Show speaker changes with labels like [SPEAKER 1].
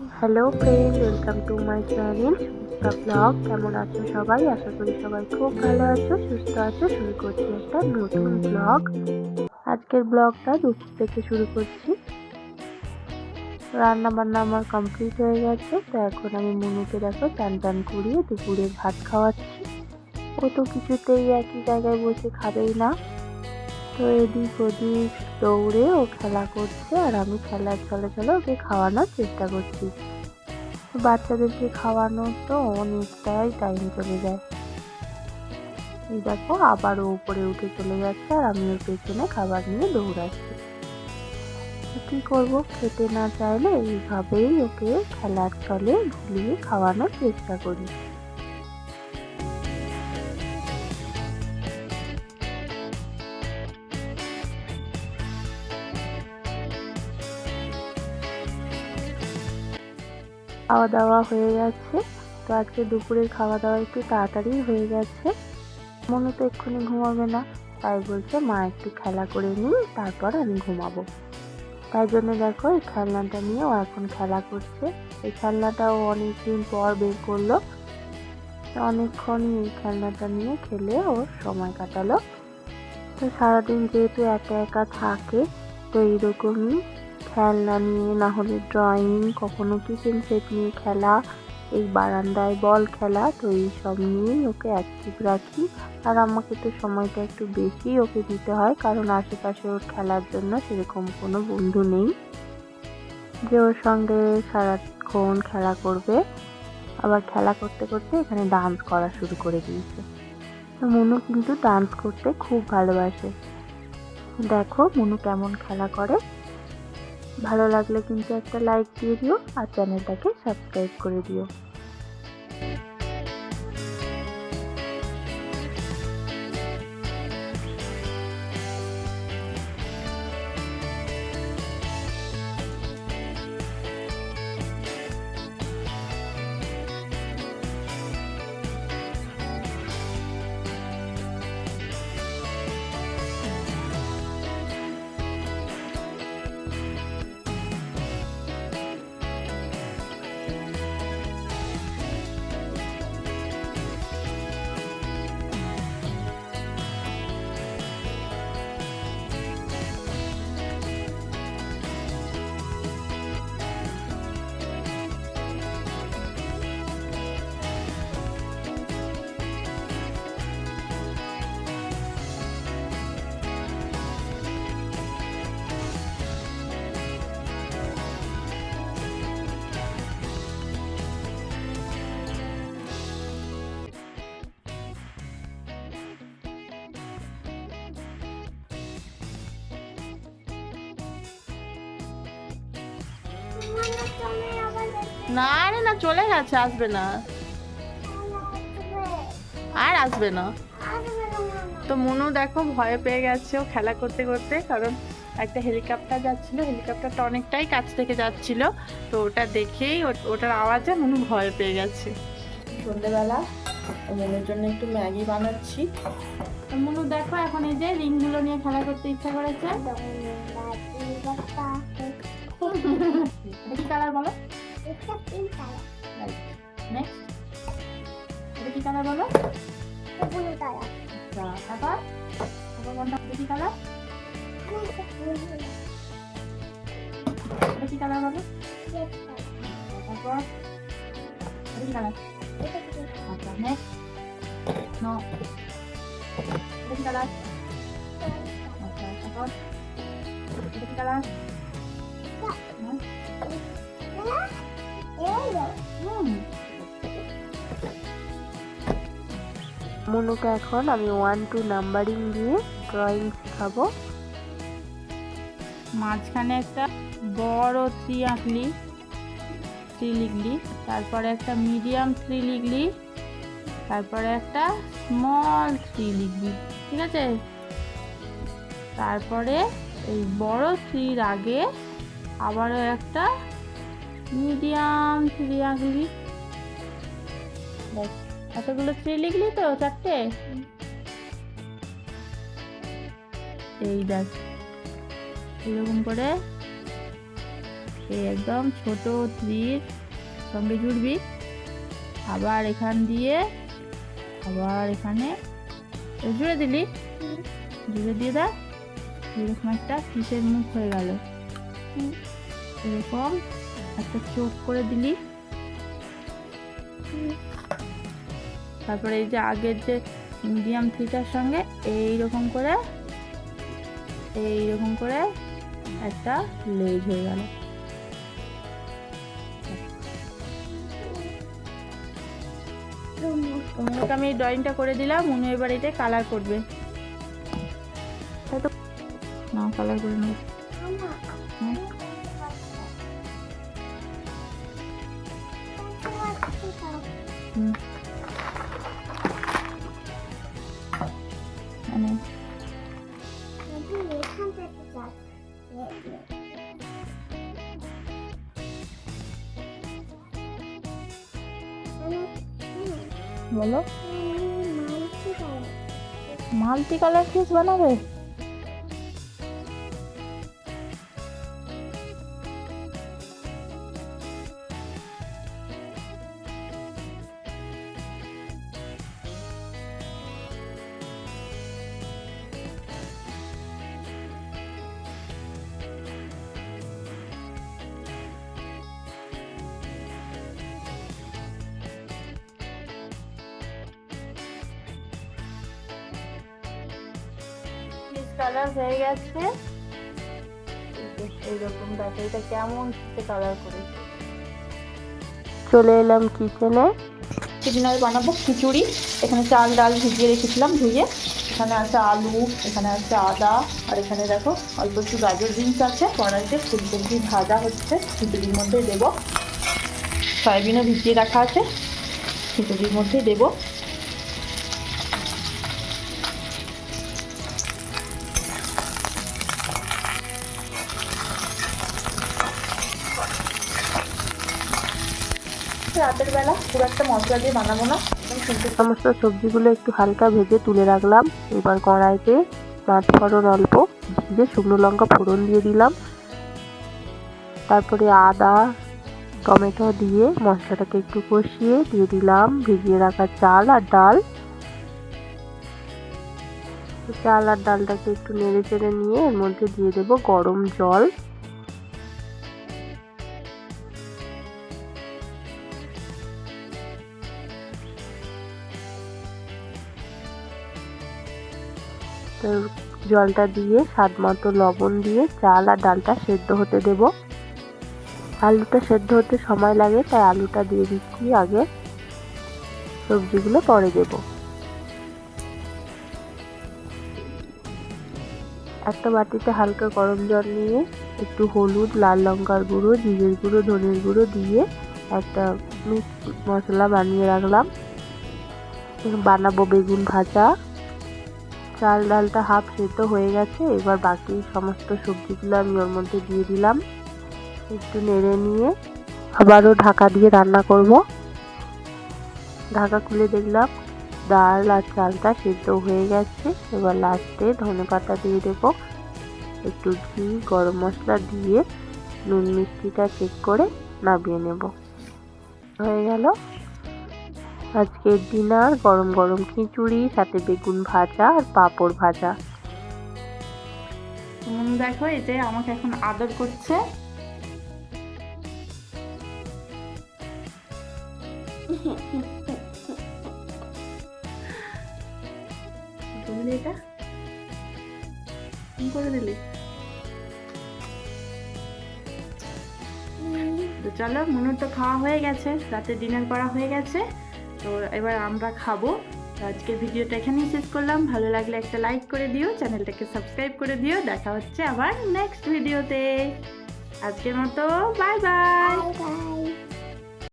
[SPEAKER 1] Hello friend, welcome to my channel Sumitra blog. কেমন আছো সবাই? আশা করি সবাই খুব ভালো আছো, সুস্থ আছো। শুরু করছি একটা নতুন ব্লগ। আজকের ব্লগটা দুপুর থেকে শুরু করছি। রান্না বান্না আমার কমপ্লিট হয়ে গেছে, তো এখন আমি মনুকে দেখো চান টান করিয়ে দুপুরের ভাত খাওয়াচ্ছি। ও তো কিছুতেই একই জায়গায় বসে খাবেই না, তো এদিক ওদিক দৌড়ে ও খেলা করছে, আর আমি খেলার ছলে ছলে ওকে খাওয়ানোর চেষ্টা করছি। বাচ্চাদেরকে খাওয়ানো তো অনেকটাই টাইম চলে যায়। এই দেখো আবারও উপরে উঠে চলে যাচ্ছে, আর আমি ওর পেছনে খাবার নিয়ে দৌড়াচ্ছি। কি করব, খেতে না চাইলে এইভাবেই ওকে খেলার ছলে ভুলিয়ে খাওয়ানোর চেষ্টা করি। খাওয়া দাওয়া হয়ে গেছে, তো আজকে দুপুরের খাওয়া দাওয়া একটু তাড়াতাড়ি হয়ে গেছে। মনে তো এক্ষুনি ঘুমাবে না, তাই বলছে মা একটু খেলা করে নিই, তারপর আমি ঘুমাবো। তাই জন্য দেখো এই খেলনাটা নিয়ে ও এখন খেলা করছে। এই খেলনাটাও অনেকদিন পর বের করলো, অনেকক্ষণই এই খেলনাটা নিয়ে খেলে ওর সময় কাটালো। তো সারাদিন যেহেতু একা একা থাকে, তো এইরকমই খেলনা নিয়ে, না হলে ড্রয়িং, কখনো কিচেন সেট নিয়ে খেলা, এই বারান্দায় বল খেলা, তো এইসব নিয়েই ওকে অ্যাক্টিভ রাখি। আর আমাকে তো সময়টা একটু বেশি ওকে দিতে হয়, কারণ আশেপাশে ওর খেলার জন্য সেরকম কোনো বন্ধু নেই যে ওর সঙ্গে সারাক্ষণ খেলা করবে। আবার খেলা করতে করতে এখানে ডান্স করা শুরু করে দিয়েছে। তো মনু কিন্তু ডান্স করতে খুব ভালোবাসে। দেখো মনু কেমন খেলা করে। ভালো লাগলে কিন্তু একটা লাইক দিয়ে দিও, আর চ্যানেলটাকে সাবস্ক্রাইব করে দিও।
[SPEAKER 2] না রে না, চলে গেছে, আসবে না, আর আসবে না। তো মনু দেখো ভয় পেয়ে গেছে ও খেলা করতে করতে, কারণ একটা হেলিকপ্টার যাচ্ছিল, হেলিকপ্টারটা অনেকটাই কাছ থেকে যাচ্ছিল, তো ওটা দেখেই ওটার আওয়াজে মনু ভয় পেয়ে গেছে। সন্ধ্যেবেলা মনুর জন্য একটু ম্যাগি বানাচ্ছি। তো মনু দেখো এখন এই যে রিংগুলো নিয়ে খেলা করতে ইচ্ছা করেছে। এটা কি কালার বলো? নেক্সট, এটা কি কালার বলো? তারপর কোনটা কি কালার? এটা কি কালার বলো? তারপর এটা কি কালার? আচ্ছা নেক্সট, নো, এটা কি কালার? আচ্ছা তারপর এটা কি কালার?
[SPEAKER 1] মনুকে এখন আমি 1 to নাম্বারিং দিয়ে ড্রয়িং শেখাবো।
[SPEAKER 2] মাঝখানে একটা বড় থ্রি আঁকলি, থ্রি লিখলি, তারপরে একটা মিডিয়াম থ্রি লিখলি, তারপরে একটা স্মল থ্রি লিখবি, ঠিক আছে? তারপরে এই বড় থ্রির আগে আবারও একটা মিডিয়াম থ্রি আঁকলি। দেখ এতগুলো থ্রি লিখলি তো, চারটে। এই দেখ এরকম করে এই একদম ছোট তীর সঙ্গে জুড়বি, আবার এখান দিয়ে আবার এখানে জুড়ে দিলি, জুড়ে দিয়ে দেখ এরকম একটা ফিশের মুখ হয়ে গেল। এরকম একটা চোখ করে দিলি, তারপরে এই যে আগের যে মিডিয়াম থিটার সঙ্গে এইরকম করে একটা লেজ হয়ে গেল। মুনুকে আমি ড্রয়িংটা করে দিলাম, মুনু এবার এটা কালার করবে। না কালার করে নেব। বলো, মাল্টি কালার ফিশ বানাবে? কালার হয়ে গেছে এইরকম। দেখো এটা কেমন কালার করেছে।
[SPEAKER 1] চলে এলাম কিচেনে।
[SPEAKER 2] ডিনার বানাবো খিচুড়ি। এখানে চাল ডাল ভিজিয়ে রেখেছিলাম ধুয়ে, এখানে আছে আলু, এখানে আছে আদা, আর এখানে দেখো অল্প একটু গাজর বিনস আছে। কড়াইতে ফুলকপি ভাজা হচ্ছে, খিচুড়ির মধ্যে দেবো। সয়াবিনও ভিজিয়ে রাখা আছে, খিচুড়ির মধ্যে দেবো। রাতের বেলা খুব একটা মশলা দিয়ে বানাবো না,
[SPEAKER 1] সমস্ত সবজিগুলো একটু হালকা ভেজে তুলে রাখলাম। এবার কড়াইতে পাঁচ ফোড়ন অল্প জিরে শুকনো লঙ্কা ফোড়ন দিয়ে দিলাম। তারপরে আদা টমেটো দিয়ে মশলাটাকে একটু কষিয়ে দিয়ে দিলাম ভিজিয়ে রাখা চাল আর ডাল। চাল আর ডালটাকে একটু নেড়ে চেড়ে নিয়ে এর মধ্যে দিয়ে দেবো গরম জল। জলটা দিয়ে স্বাদ মতো লবণ দিয়ে চাল আর ডালটা সেদ্ধ হতে দেব। আলুটা সেদ্ধ হতে সময় লাগে, তাই আলুটা দিয়ে দিচ্ছি আগে, সবজিগুলো পরে দেব। একটা বাটিতে হালকা গরম জল নিয়ে একটু হলুদ, লাল লঙ্কার গুঁড়ো, জিরের গুঁড়ো, ধনের গুঁড়ো দিয়ে একটা মিক্স মশলা বানিয়ে রাখলাম। বানাবো বেগুন ভাজা। চাল ডালটা হাফ সেদ্ধ হয়ে গেছে, এবার বাকি সমস্ত সবজিগুলো আমি ওর মধ্যে দিয়ে দিলাম। একটু নেড়ে নিয়ে আবারও ঢাকা দিয়ে রান্না করব। ঢাকা খুলে দেখলাম ডাল আর চালটা সেদ্ধ হয়ে গেছে। এবার লাস্টে ধনেপাতা দিয়ে দেবো, একটু ঘি, গরম মশলা দিয়ে নুন মিষ্টিটা চেক করে নামিয়ে নেব। হয়ে গেল আজকের ডিনার, গরম গরম খিচুড়ি, সাথে বেগুন ভাজা আর পাঁপড় ভাজা।
[SPEAKER 2] দেখো এই যে আমাকে এখন আদর করছে। এটা করে দিলি তো চলো, মনুর তো খাওয়া হয়ে গেছে, রাতে ডিনার করা হয়ে গেছে, তো এবার আমরা খাবো। আজকের ভিডিওটা এখানেই শেষ করলাম। ভালো লাগলে একটা লাইক করে দিও, চ্যানেলটাকে সাবস্ক্রাইব করে দিও। দেখা হচ্ছে আবার নেক্সট ভিডিওতে। আজকের মতো বাই বাই।